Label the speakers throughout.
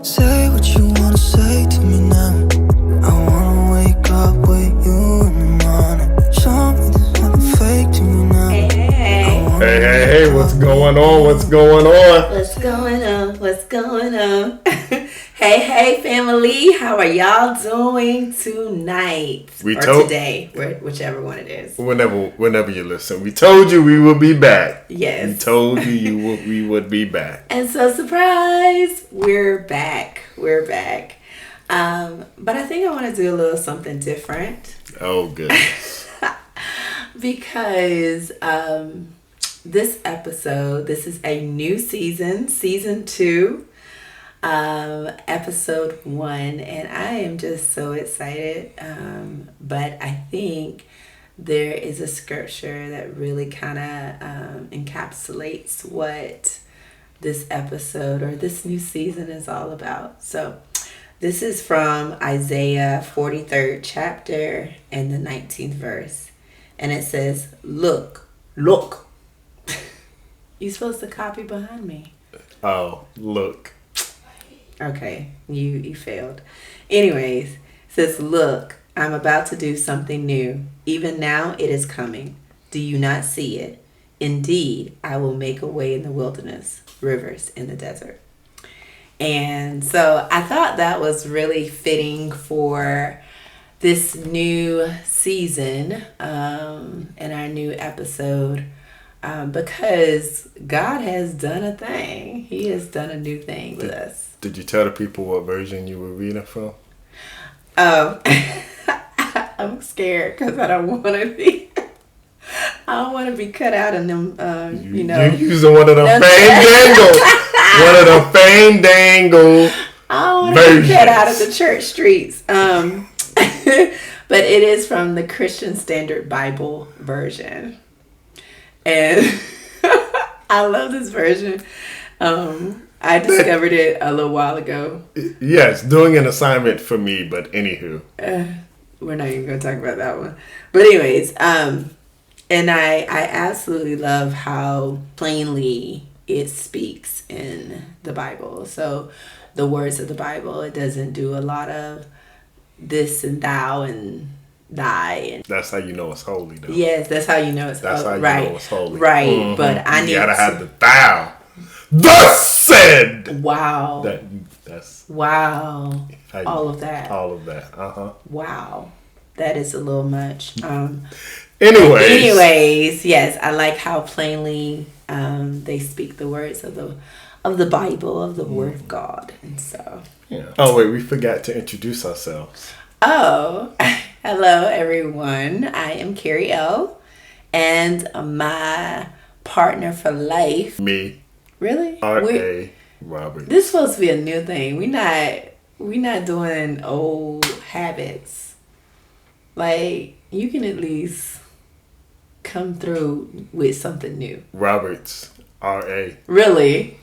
Speaker 1: Say what you wanna say to me now. I wanna wake up with you in the morning. Show me there's nothing fake to me now.
Speaker 2: Hey, what's going on? What's going on?
Speaker 3: What's going on? What's going on? Hey, family. How are y'all doing tonight? Today, whichever one it is.
Speaker 2: Whenever you listen. We told you we would be back.
Speaker 3: Yes.
Speaker 2: We told you we would be back.
Speaker 3: And so, surprise, we're back. We're back. But I think I want to do a little something different.
Speaker 2: Oh, goodness.
Speaker 3: Because this episode, this is a new season 2. Episode 1, and I am just so excited. But I think there is a scripture that really kind of encapsulates what this episode or this new season is all about. So this is from Isaiah 43rd chapter and the 19th verse, and it says, "Look." You're supposed to copy behind me.
Speaker 2: Oh, look.
Speaker 3: Okay, you failed. Anyways, it says, "Look, I'm about to do something new. Even now it is coming. Do you not see it? Indeed, I will make a way in the wilderness, rivers in the desert." And so I thought that was really fitting for this new season and our new episode. Because God has done a thing. He has done a new thing with us.
Speaker 2: Did you tell the people what version you were reading from?
Speaker 3: Oh, I'm scared because I don't want to be. I don't want to be cut out in them. You're using one of them fandangle.
Speaker 2: One of them fandangle.
Speaker 3: I don't want to be cut out of the church streets. But it is from the Christian Standard Bible version. And I love this version. I discovered it a little while ago.
Speaker 2: Yes, doing an assignment for me, but anywho.
Speaker 3: We're not even going to talk about that one. But anyways, and I absolutely love how plainly it speaks in the Bible. So the words of the Bible, it doesn't do a lot of this and thou and thy. And
Speaker 2: that's how you know it's holy, though.
Speaker 3: Yes, that's how you know it's holy.
Speaker 2: That's how you know it's holy.
Speaker 3: Right,
Speaker 2: mm-hmm.
Speaker 3: But I need
Speaker 2: you gotta have the thou. Thus said.
Speaker 3: Wow.
Speaker 2: That's
Speaker 3: wow. All of that. Wow. That is a little much. Anyways, yes, I like how plainly they speak the words of the Bible, of the Word of God, and so.
Speaker 2: Yeah. Oh wait, we forgot to introduce ourselves.
Speaker 3: Oh, hello everyone. I am Carrie L, and my partner for life.
Speaker 2: Me.
Speaker 3: Really?
Speaker 2: R.A. Robert.
Speaker 3: This is supposed to be a new thing. We not doing old habits. Like, you can at least come through with something new.
Speaker 2: Roberts. R.A.
Speaker 3: Really?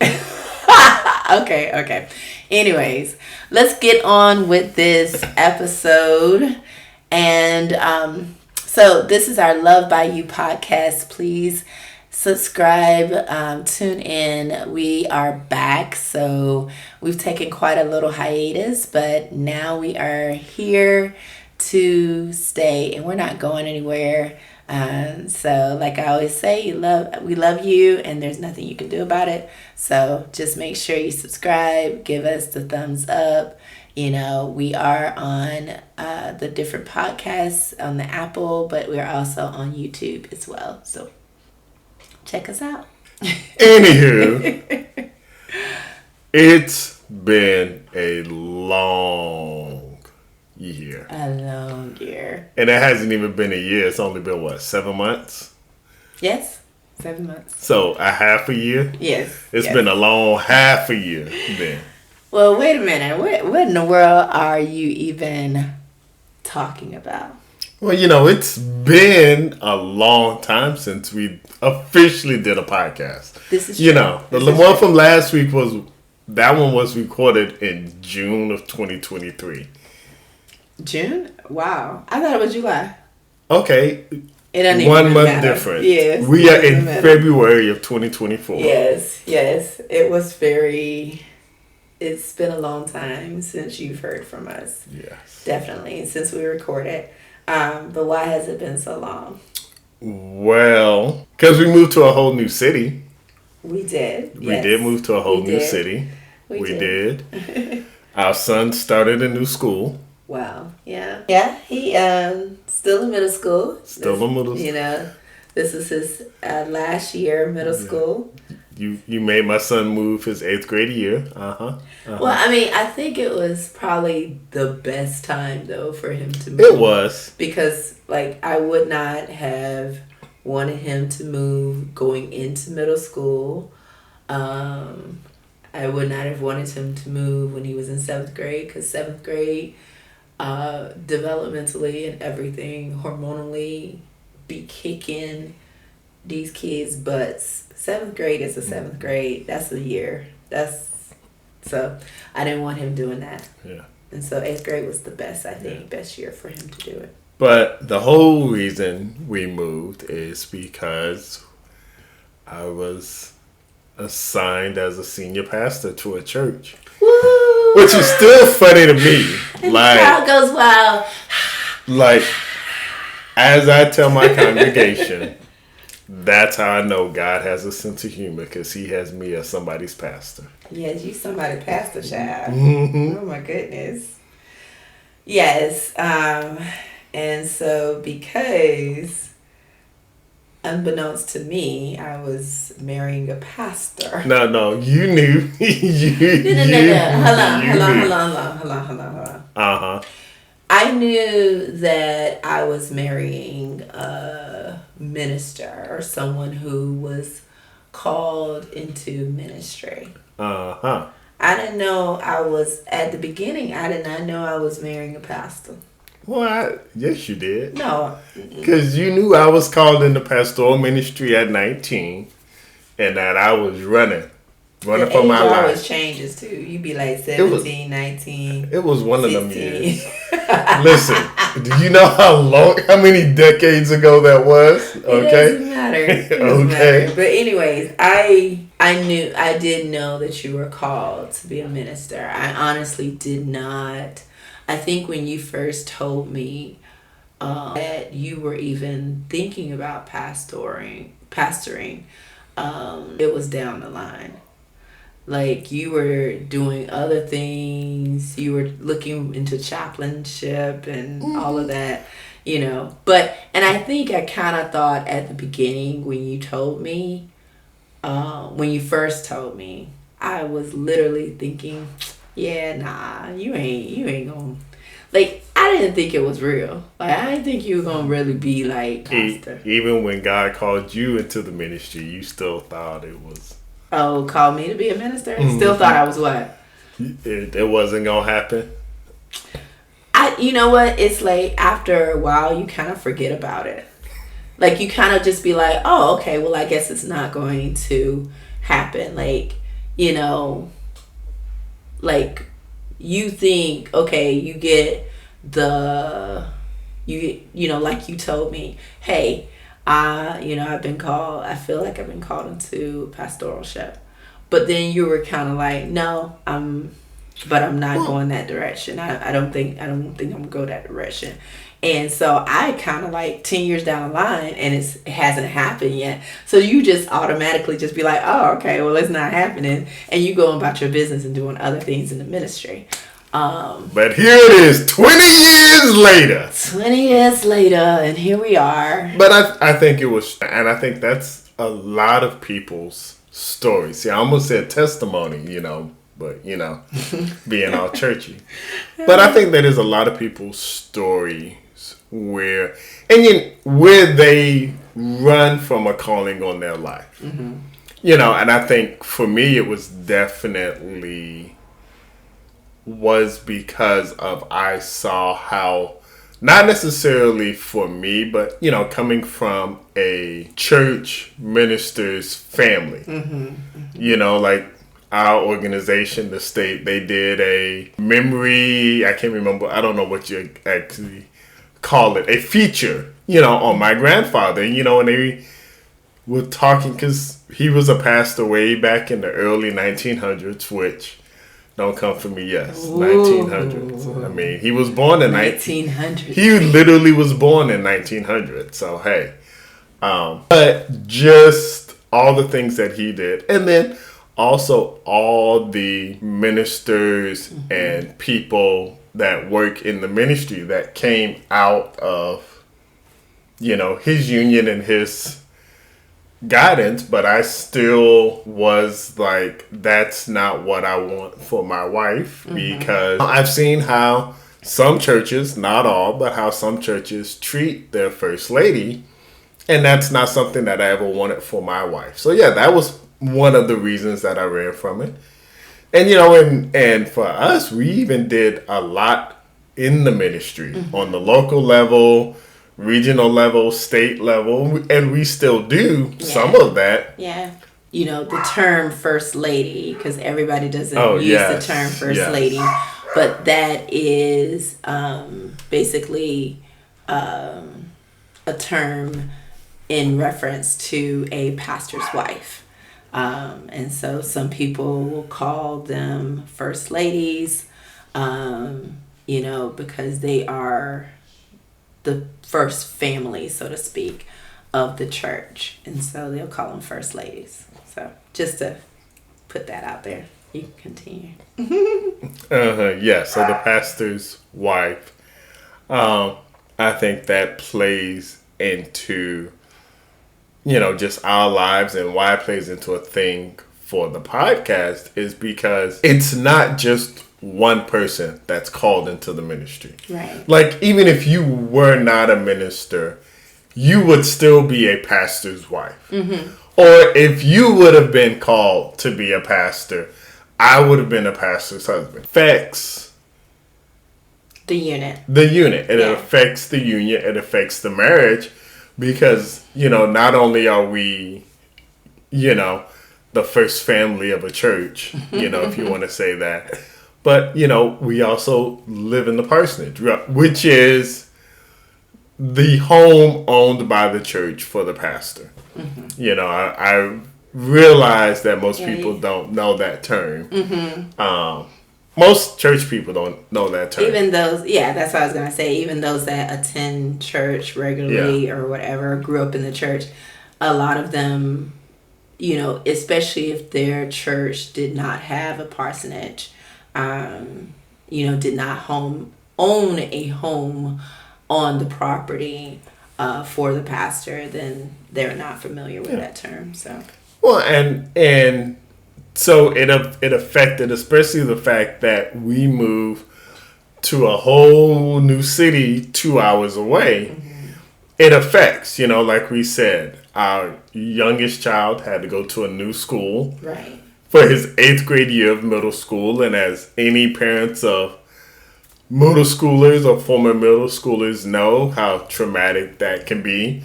Speaker 3: Okay. Anyways, let's get on with this episode. And so this is our Love by You podcast. Please subscribe, tune in. We are back. So we've taken quite a little hiatus, but now we are here to stay and we're not going anywhere. So like I always say, we love you and there's nothing you can do about it. So just make sure you subscribe, give us the thumbs up. You know, we are on the different podcasts on the Apple, but we're also on YouTube as well. So check us out.
Speaker 2: Anywho, it's been a long year.
Speaker 3: A long year.
Speaker 2: And it hasn't even been a year. It's only been, 7 months?
Speaker 3: Yes, 7 months.
Speaker 2: So, a half a year?
Speaker 3: Yes.
Speaker 2: It's been a long half a year then.
Speaker 3: Well, wait a minute. What in the world are you even talking about?
Speaker 2: Well, it's been a long time since we officially did a podcast.
Speaker 3: This is true.
Speaker 2: The one from last week that one was recorded in June of 2023.
Speaker 3: June? Wow. I thought it was July.
Speaker 2: Okay.
Speaker 3: It doesn't even
Speaker 2: 1 month
Speaker 3: matter.
Speaker 2: difference.
Speaker 3: Yes.
Speaker 2: We are in February of 2024.
Speaker 3: Yes. It was very it's been a long time since you've heard from us.
Speaker 2: Yes.
Speaker 3: Definitely, since we recorded. But why has it been so long?
Speaker 2: Well, because we moved to a whole new city.
Speaker 3: We did.
Speaker 2: We did move to a whole new city. We did. Our son started a new school.
Speaker 3: Wow. Yeah. Yeah. He still in middle school.
Speaker 2: Still in middle school.
Speaker 3: You know, this is his last year middle school.
Speaker 2: You made my son move his 8th grade year.
Speaker 3: Well, I mean, I think it was probably the best time though for him to move.
Speaker 2: It was.
Speaker 3: Because like I would not have wanted him to move going into middle school. I would not have wanted him to move when he was in 7th grade, because 7th grade, developmentally and everything, hormonally, be kicking these kids' butts. 7th grade is the 7th grade. That's the year. So I didn't want him doing that.
Speaker 2: Yeah.
Speaker 3: And so 8th grade was the best, I think, best year for him to do it.
Speaker 2: But the whole reason we moved is because I was assigned as a senior pastor to a church.
Speaker 3: Woo!
Speaker 2: Which is still funny to me.
Speaker 3: And
Speaker 2: like,
Speaker 3: the crowd goes wild.
Speaker 2: Like, as I tell my congregation, that's how I know God has a sense of humor, because he has me as somebody's pastor.
Speaker 3: Yes, you somebody's pastor, child.
Speaker 2: Mm-hmm.
Speaker 3: Oh my goodness. Yes. And so because, unbeknownst to me, I was marrying a pastor.
Speaker 2: No, you knew.
Speaker 3: Hold on.
Speaker 2: Uh-huh.
Speaker 3: I knew that I was marrying a minister or someone who was called into ministry.
Speaker 2: Uh-huh.
Speaker 3: I didn't know at the beginning, I did not know I was marrying a pastor.
Speaker 2: Well, yes, you did.
Speaker 3: No.
Speaker 2: Because you knew I was called into pastoral ministry at 19, and that I was running for my life.
Speaker 3: Always changes too. You be like 17, 19.
Speaker 2: It was one
Speaker 3: 16.
Speaker 2: of them years. Listen, do you know how many decades ago that was? Okay.
Speaker 3: It doesn't matter. It doesn't matter. But anyways, I did know that you were called to be a minister. I honestly did not. I think when you first told me that you were even thinking about pastoring, it was down the line. Like, you were doing other things. You were looking into chaplainship and all of that, you know. And I think I kind of thought at the beginning when you told me, when you first told me, I was literally thinking, yeah, nah, you ain't gonna. Like, I didn't think it was real. Like, I didn't think you were gonna really be like pastor.
Speaker 2: Even when God called you into the ministry, you still thought it was.
Speaker 3: Oh, called me to be a minister? Still thought I was what?
Speaker 2: It wasn't gonna happen.
Speaker 3: You know what? It's like after a while, you kind of forget about it. Like, you kind of just be like, oh, okay, well, I guess it's not going to happen. Like, you know, like, you think, okay, you get you know, like you told me, hey, you know, I feel like I've been called into pastoralship. But then you were kind of like, no, but I'm not going that direction. I don't think I'm gonna go that direction. And so I kind of like 10 years down the line, and it hasn't happened yet. So you just automatically just be like, oh, okay, well, it's not happening. And you go about your business and doing other things in the ministry.
Speaker 2: But here it is, 20 years later.
Speaker 3: 20 years later, and here we are.
Speaker 2: But I think it was, and I think that's a lot of people's story. See, I almost said testimony, you know, but, you know, being all churchy. But I think that is a lot of people's stories where they run from a calling on their life. Mm-hmm. You know, and I think for me it was definitely because of I saw how, not necessarily for me, but, you know, coming from a church minister's family, you know, like our organization, the state, they did a memory, I can't remember, I don't know what you actually call it, a feature, you know, on my grandfather, you know, and they were talking, because he was a pastor way back in the early 1900s, which Don't come for me. Yes,
Speaker 3: Ooh.
Speaker 2: 1900s. I mean, he was born in
Speaker 3: 1900s.
Speaker 2: He literally was born in 1900. So hey, but just all the things that he did, and then also all the ministers and people that work in the ministry that came out of, his union and his guidance, but I still was like, that's not what I want for my wife, because I've seen how some churches, not all, but how some churches treat their first lady, and that's not something that I ever wanted for my wife. So yeah, that was one of the reasons that I ran from it. And and for us, we even did a lot in the ministry on the local level, regional level, state level, and we still do some of that.
Speaker 3: Yeah. The term first lady, because everybody doesn't use
Speaker 2: yes,
Speaker 3: the term first
Speaker 2: yes.
Speaker 3: lady, but that is basically a term in reference to a pastor's wife. And so some people will call them first ladies, because they are the first family, so to speak, of the church. And so they'll call them first ladies. So just to put that out there. You can continue.
Speaker 2: Yeah, so the pastor's wife, I think that plays into, just our lives, and why it plays into a thing for the podcast is because it's not just one person that's called into the ministry.
Speaker 3: Right.
Speaker 2: Like, even if you were not a minister, you would still be a pastor's wife. Or if you would have been called to be a pastor, I would have been a pastor's husband. Affects
Speaker 3: the unit.
Speaker 2: It affects the union. It affects the marriage, because, not only are we, the first family of a church, if you want to say that, but, we also live in the parsonage, which is the home owned by the church for the pastor. I realize that most people don't know that term. Most church people don't know that term.
Speaker 3: Even those, that's what I was going to say. Even those that attend church regularly or whatever, grew up in the church, a lot of them, especially if their church did not have a parsonage, did not own a home on the property for the pastor, then they're not familiar with that term. So
Speaker 2: well, and so it affected, especially the fact that we moved to a whole new city 2 hours away. It affects, like we said, our youngest child had to go to a new school.
Speaker 3: Right.
Speaker 2: For his 8th grade year of middle school, and as any parents of middle schoolers or former middle schoolers know how traumatic that can be,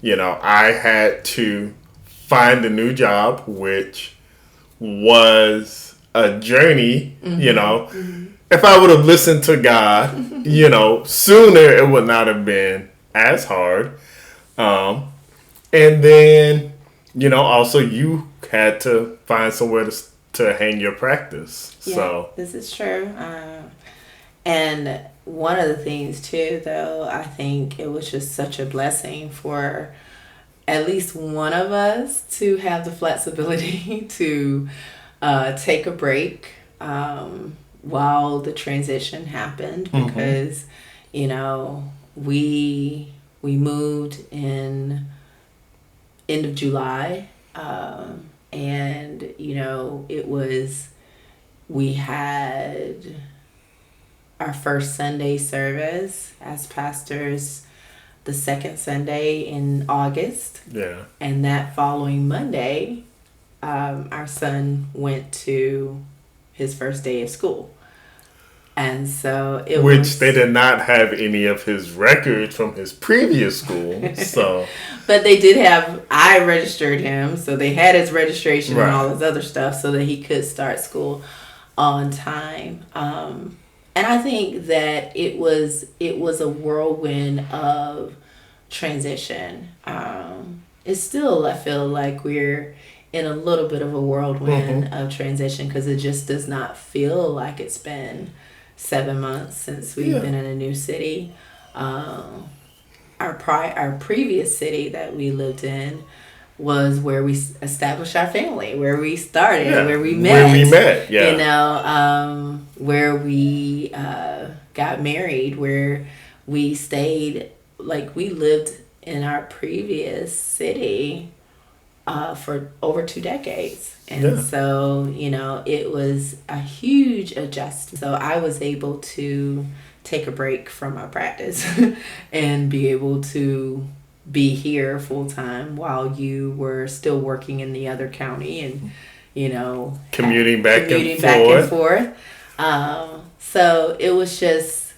Speaker 2: I had to find a new job, which was a journey. If I would have listened to God, sooner, it would not have been as hard. And then, also you had to find somewhere to hang your practice.
Speaker 3: Yeah,
Speaker 2: so
Speaker 3: this is true. And one of the things too, though, I think it was just such a blessing for at least one of us to have the flexibility to take a break while the transition happened, because we moved in end of July, and we had our first Sunday service as pastors the second Sunday in August.
Speaker 2: Yeah.
Speaker 3: And that following Monday, our son went to his first day of school. And so
Speaker 2: Which they did not have any of his records from his previous school. So
Speaker 3: but they did have, I registered him, so they had his registration and all this other stuff so that he could start school on time. And I think that it was a whirlwind of transition. It's still, I feel like we're in a little bit of a whirlwind of transition, because it just does not feel like it's been 7 months since we've been in a new city. Our previous city that we lived in was where we established our family, where we started, where we met.
Speaker 2: Yeah.
Speaker 3: You know, where we got married, where we stayed. Like, we lived in our previous city for over 2 decades. And so, you know, it was a huge adjustment. So I was able to take a break from my practice and be able to be here full time while you were still working in the other county and, you know,
Speaker 2: commuting back and forth.
Speaker 3: So it was just,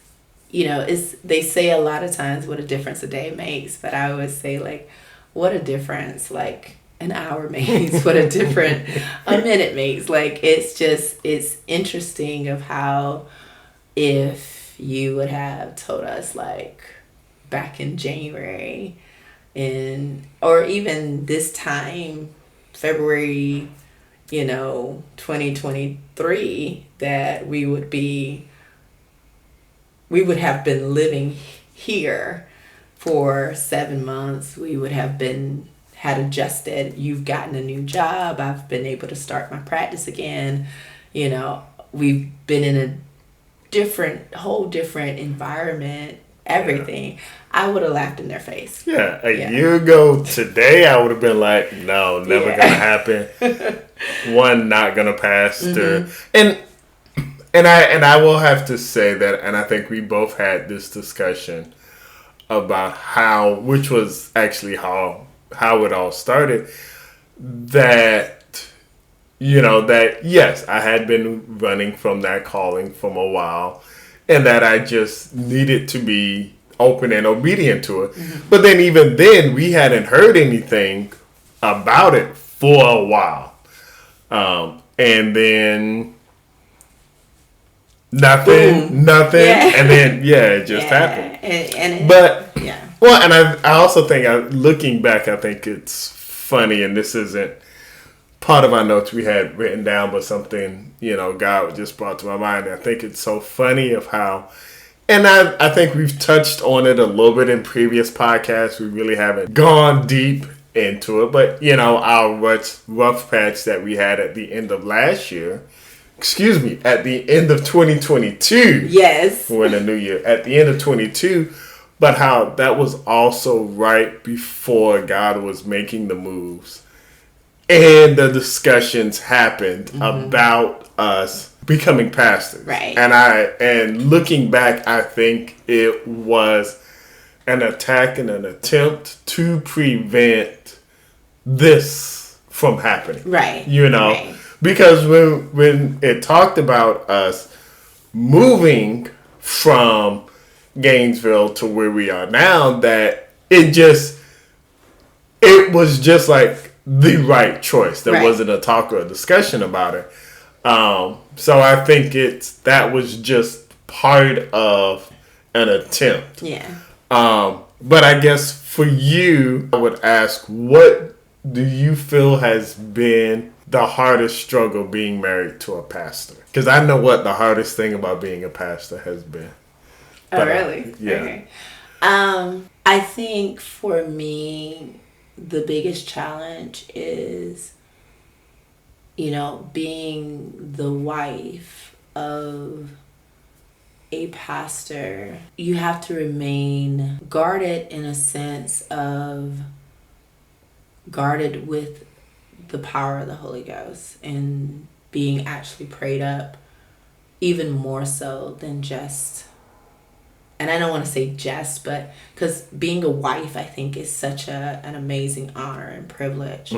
Speaker 3: you know, they say a lot of times what a difference a day makes, but I always say, like, what a difference, like, an hour makes, what a different a minute makes. Like, it's interesting of how, if you would have told us, like, back in January or even this time, February, you know, 2023, that we would have been living here for 7 months. We would have had adjusted. You've gotten a new job. I've been able to start my practice again. You know, we've been in a whole different environment, everything. Yeah. I would have laughed in their face.
Speaker 2: Yeah, a year ago today, I would have been like, no, never gonna happen. One, not gonna pass. And I will have to say that, and I think we both had this discussion about which was actually how it all started, that, you know, that yes, I had been running from that calling from a while, and that I just needed to be open and obedient to it. But then even then, we hadn't heard anything about it for a while. And then nothing. Yeah. And then, it just happened. Well, and I also think, looking back, I think it's funny, and this isn't part of our notes we had written down, but something, you know, God just brought to my mind. I think it's so funny of how, and I think we've touched on it a little bit in previous podcasts. We really haven't gone deep into it, but, you know, our rough patch that we had at the end of last year, at the end of 2022.
Speaker 3: Yes.
Speaker 2: We're in a new year. At the end of 22, but how that was also right before God was making the moves. And the discussions happened about us becoming pastors.
Speaker 3: Right.
Speaker 2: And looking back, I think it was an attack and an attempt to prevent this from happening.
Speaker 3: Right.
Speaker 2: You know? Right. Because when it talked about us moving from Gainesville to where we are now, that it was just like the right choice. There wasn't a talk or a discussion about it. So I think that was just part of an attempt.
Speaker 3: Yeah.
Speaker 2: But I guess for you, I would ask, what do you feel has been the hardest struggle being married to a pastor? Because I know what the hardest thing about being a pastor has been.
Speaker 3: Oh, really?
Speaker 2: Yeah.
Speaker 3: Okay. I think for me, the biggest challenge is, you know, being the wife of a pastor. You have to remain guarded, in a sense of guarded with the power of the Holy Ghost, and being actually prayed up even more so than just, and I don't want to say just, but because being a wife, I think, is such an amazing honor and privilege.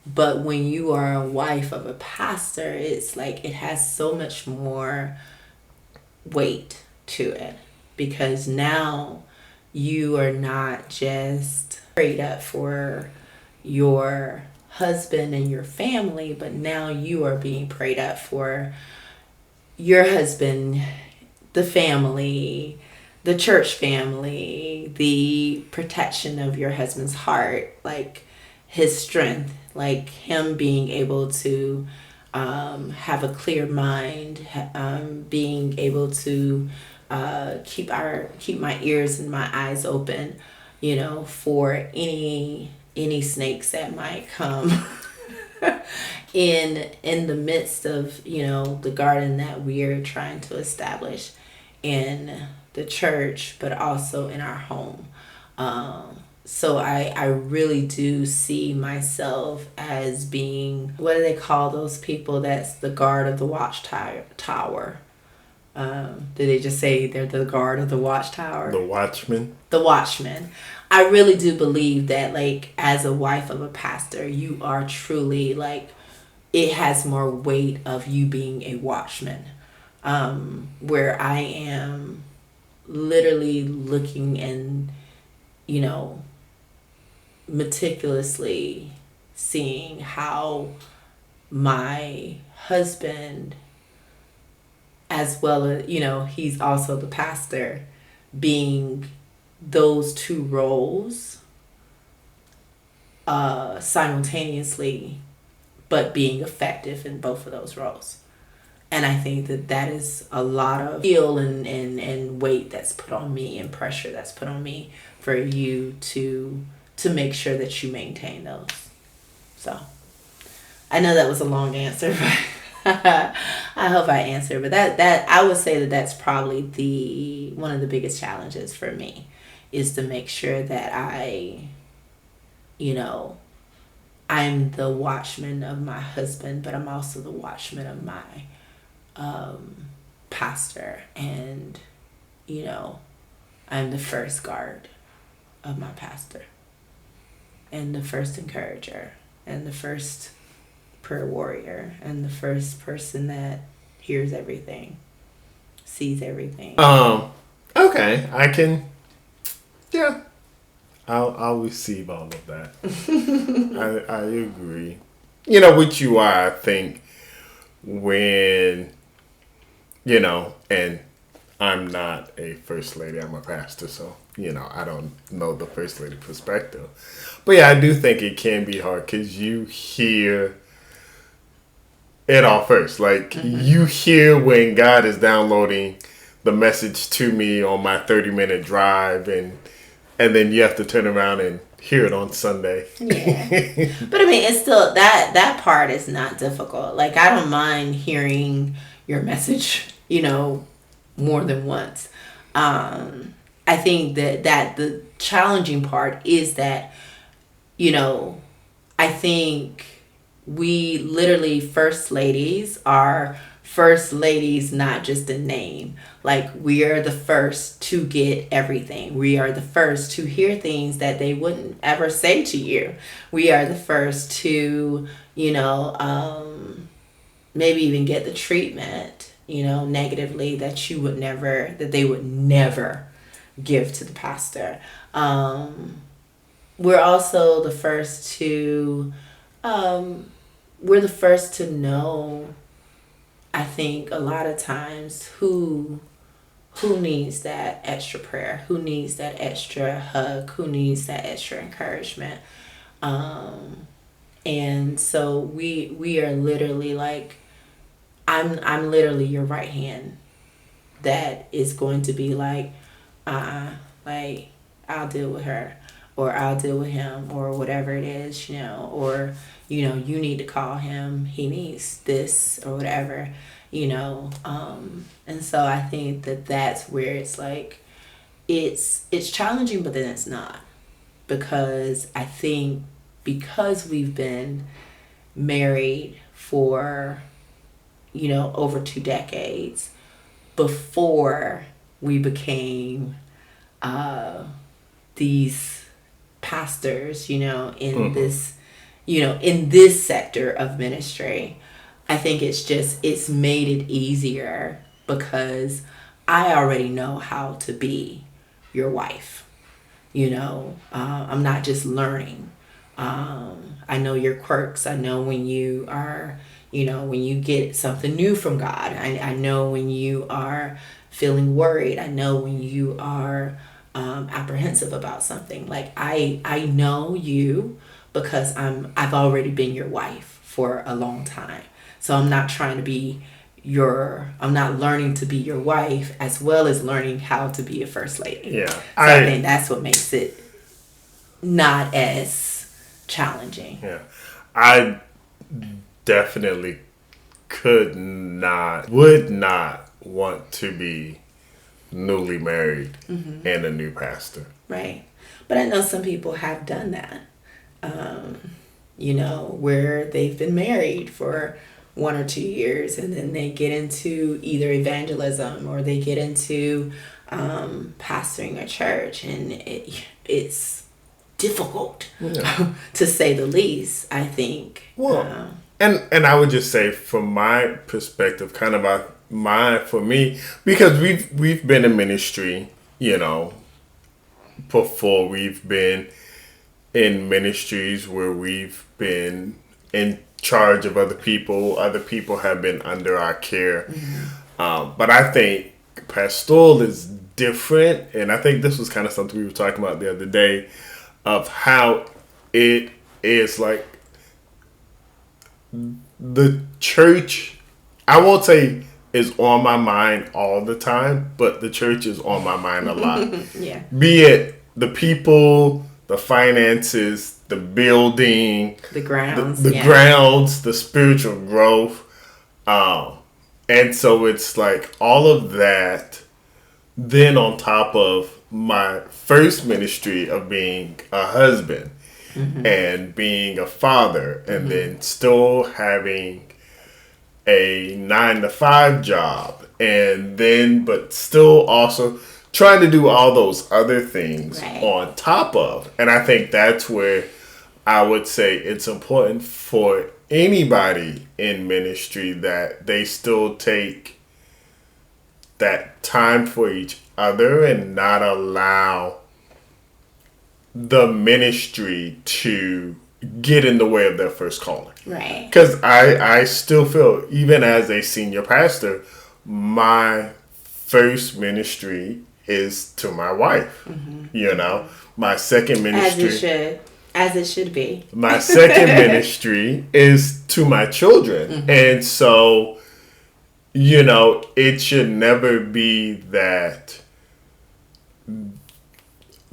Speaker 3: But when you are a wife of a pastor, it's like it has so much more weight to it, because now you are not just prayed up for your husband and your family, but now you are being prayed up for your husband, the family, the church family, the protection of your husband's heart, like his strength, like him being able to have a clear mind, being able to keep my ears and my eyes open, for any snakes that might come in the midst of the garden that we are trying to establish in the church, but also in our home. So I really do see myself as being, what do they call those people that's the guard of the watchtower? Did they just say they're the guard of the watchtower?
Speaker 2: The watchman.
Speaker 3: The watchman. I really do believe that, like, as a wife of a pastor, you are truly, like, it has more weight of you being a watchman. Where I am literally looking and, meticulously seeing how my husband, as well as, he's also the pastor, being those two roles simultaneously, but being effective in both of those roles. And I think that is a lot of skill and weight that's put on me, and pressure that's put on me for you to make sure that you maintain those. So I know that was a long answer, but I hope I answered. But that I would say that's probably one of the biggest challenges for me, is to make sure that I'm the watchman of my husband, but I'm also the watchman of my pastor, and I'm the first guard of my pastor, and the first encourager, and the first prayer warrior, and the first person that hears everything, sees everything.
Speaker 2: Okay, I can. Yeah, I'll receive all of that. I agree. Which you are, I think, when and I'm not a first lady, I'm a pastor, so I don't know the first lady perspective. But yeah, I do think it can be hard, because you hear it all first. Like, you hear when God is downloading the message to me on my 30-minute drive, and then you have to turn around and hear it on Sunday.
Speaker 3: Yeah. But I mean, it's still, that part is not difficult. Like, I don't mind hearing your message, more than once. I think that the challenging part is that, I think we literally, first ladies are first ladies, not just a name. Like, we are the first to get everything. We are the first to hear things that they wouldn't ever say to you. We are the first to, maybe even get the treatment, negatively, that they would never give to the pastor. We're also the first to, know, I think, a lot of times who needs that extra prayer, who needs that extra hug, who needs that extra encouragement. And so we are literally like, I'm literally your right hand that is going to be like, like, I'll deal with her, or I'll deal with him, or whatever it is, or, you need to call him, he needs this, or whatever, and so I think that's where it's like, it's challenging, but then it's not, because I think because we've been married for, over 2 decades before we became these pastors, in this, in this sector of ministry. I think it's made it easier, because I already know how to be your wife. I'm not just learning. I know your quirks. I know when you are, when you get something new from God. I know when you are feeling worried. I know when you are apprehensive about something. Like, I know you because I've already been your wife for a long time. So I'm not trying to be I'm not learning to be your wife as well as learning how to be a first lady.
Speaker 2: Yeah.
Speaker 3: So I think that's what makes it not as challenging.
Speaker 2: Yeah. I definitely would not want to be newly married and a new pastor.
Speaker 3: Right. But I know some people have done that, where they've been married for 1 or 2 years and then they get into either evangelism or they get into pastoring a church, and it's difficult to say the least, I think.
Speaker 2: Well, and I would just say from my perspective, kind of for me, because we've been in ministry, before. We've been in ministries where we've been in charge of other people. Other people have been under our care. But I think pastoral is different, and I think this was kind of something we were talking about the other day, of how it is like the church, I won't say is on my mind all the time, but the church is on my mind a lot.
Speaker 3: Yeah.
Speaker 2: Be it the people, the finances, the building,
Speaker 3: the grounds,
Speaker 2: the grounds, the spiritual growth. And so it's like all of that, then on top of my first ministry of being a husband and being a father, and then still having a 9-to-5 job, and then but still also trying to do all those other things on top of. And I think that's where I would say it's important for anybody in ministry that they still take that time for each other and not allow the ministry to get in the way of their first calling.
Speaker 3: Right.
Speaker 2: Because I still feel, even as a senior pastor, my first ministry is to my wife. My second ministry,
Speaker 3: as it should be.
Speaker 2: My second ministry is to my children. And so, it should never be that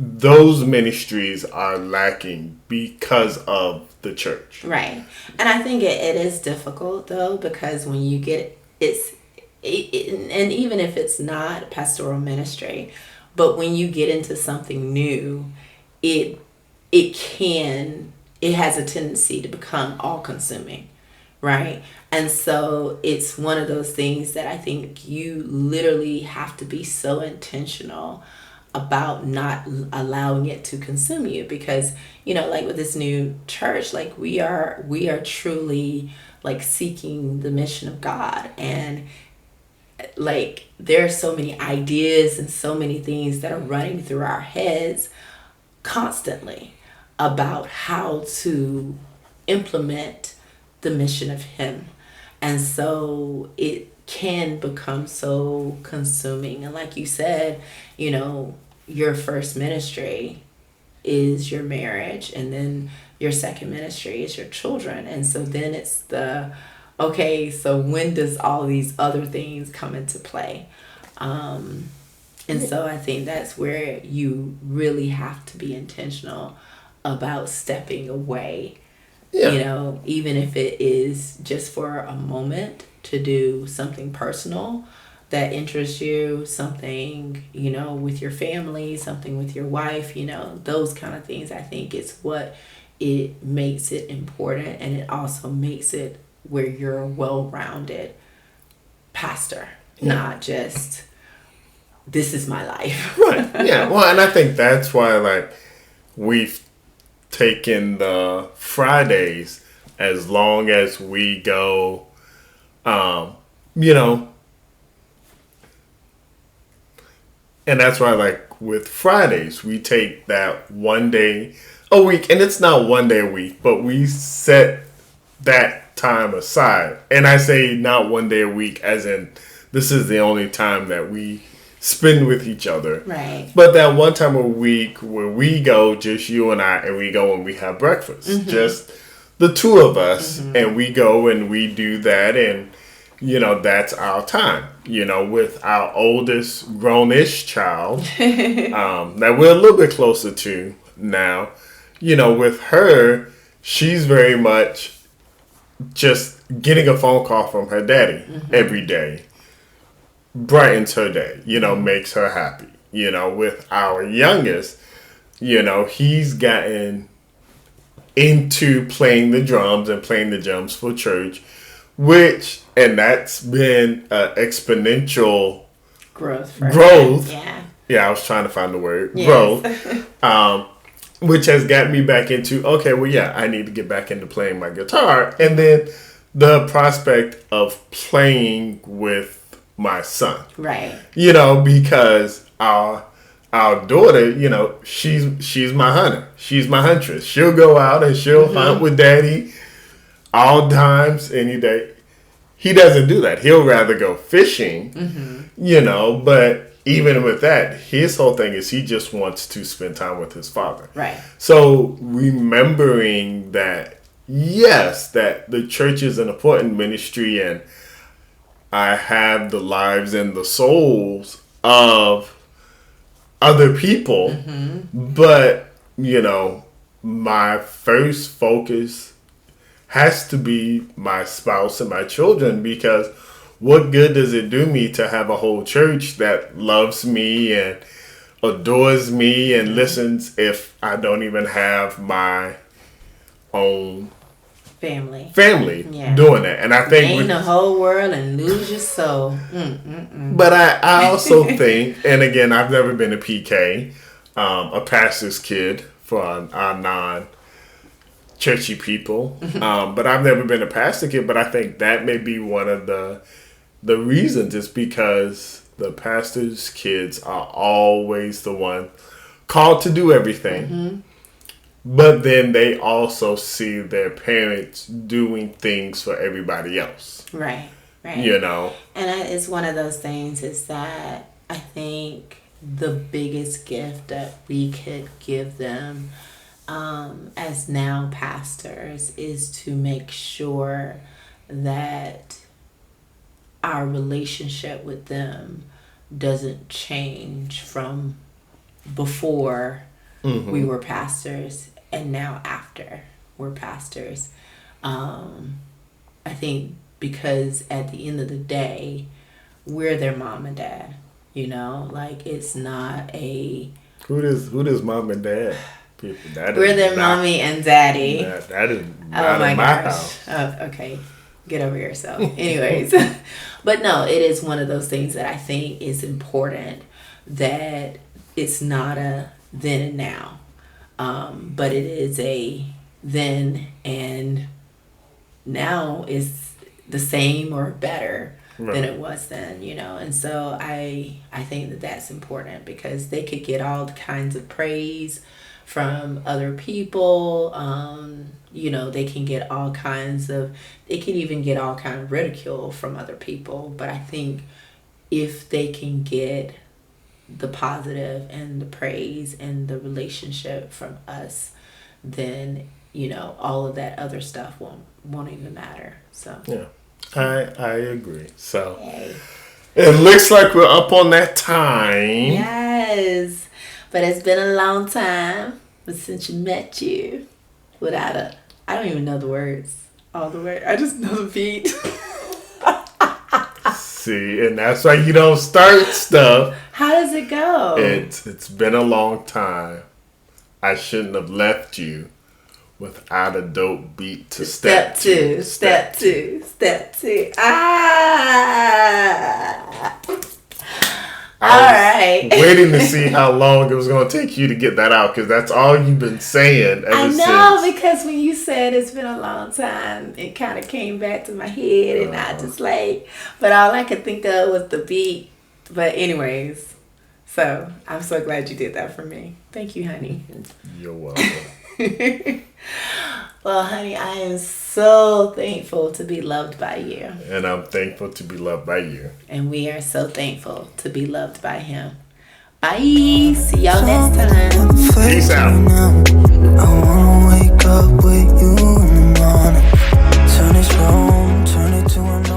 Speaker 2: those ministries are lacking because of the church.
Speaker 3: Right. And I think it is difficult, though, because when you get and even if it's not pastoral ministry, but when you get into something new, it has a tendency to become all-consuming, right? And so it's one of those things that I think you literally have to be so intentional about not allowing it to consume you, because like with this new church, like we are truly like seeking the mission of God, and like there are so many ideas and so many things that are running through our heads constantly about how to implement the mission of Him. And so it can become so consuming. And like you said, your first ministry is your marriage, and then your second ministry is your children. And so then it's so when does all these other things come into play? And so I think that's where you really have to be intentional about stepping away, even if it is just for a moment, to do something personal that interests you, something, with your family, something with your wife, those kind of things. I think it's what it makes it important, and it also makes it where you're a well-rounded pastor, not just, this is my life.
Speaker 2: Right. Yeah. Well, and I think that's why, like, we've taken the Fridays as long as we go, and that's why, like, with Fridays, we take that one day a week, and it's not one day a week, but we set that time aside. And I say not one day a week as in this is the only time that we spend with each other.
Speaker 3: Right.
Speaker 2: But that one time a week where we go, just you and I, and we go and we have breakfast. Just the two of us. And we go and we do that. And, that's our time. With our oldest grown-ish child that we're a little bit closer to now. With her, she's very much just getting a phone call from her daddy every day brightens her day, makes her happy. With our youngest, he's gotten into playing the drums and playing the drums for church, and that's been exponential growth. Yeah, I was trying to find the word. Yes. Growth. Which has got me back into, I need to get back into playing my guitar. And then the prospect of playing with my son. Right. Because our daughter, she's my hunter. She's my huntress. She'll go out and she'll hunt with daddy all times, any day. He doesn't do that. He'll rather go fishing, but even with that, his whole thing is he just wants to spend time with his father. Right. So remembering that, yes, that the church is an important ministry and I have the lives and the souls of other people, but, my first focus has to be my spouse and my children, because what good does it do me to have a whole church that loves me and adores me and listens if I don't even have my own family doing that? And I think
Speaker 3: gain the whole world and lose your soul.
Speaker 2: But I also think, and again, I've never been a PK, a pastor's kid for our non-churchy people, but I've never been a pastor kid. But I think that may be one of the reasons is because the pastor's kids are always the one called to do everything. But then they also see their parents doing things for everybody else. Right.
Speaker 3: And it's one of those things is that I think the biggest gift that we could give them as now pastors is to make sure that our relationship with them doesn't change from before we were pastors and now after we're pastors. I think because at the end of the day, we're their mom and dad. It's not a
Speaker 2: who does mom and dad people.
Speaker 3: We're their mommy and daddy.
Speaker 2: That is not in my house.
Speaker 3: Oh, okay. Get over yourself. Anyways. But no, it is one of those things that I think is important, that it's not a then and now. But it is a then and now is the same or better than it was then, And so I think that that's important, because they could get all kinds of praise from other people. They can get all kinds of, they can even get all kind of ridicule from other people. But I think if they can get the positive and the praise and the relationship from us, then, all of that other stuff won't even matter. So
Speaker 2: yeah, I agree. So it looks like we're up on that time.
Speaker 3: Yes. But it's been a long time since you met you without I don't even know the words. All the way. I just know the beat.
Speaker 2: See, and that's why you don't start stuff.
Speaker 3: How does it go?
Speaker 2: It's been a long time. I shouldn't have left you without a dope beat to step two.
Speaker 3: Step two. Ah!
Speaker 2: I was waiting to see how long it was going to take you to get that out, because that's all you've been saying ever since.
Speaker 3: I know, because when you said it's been a long time, it kind of came back to my head, and I just but all I could think of was the beat. But anyways, so I'm so glad you did that for me. Thank you, honey.
Speaker 2: You're welcome.
Speaker 3: Well, honey, I am so thankful to be loved by you.
Speaker 2: And I'm thankful to be loved by you.
Speaker 3: And we are so thankful to be loved by him. Bye. See y'all next time.
Speaker 2: Peace out.
Speaker 1: I wanna wake up with you in the morning. Turn this room, turn it to another.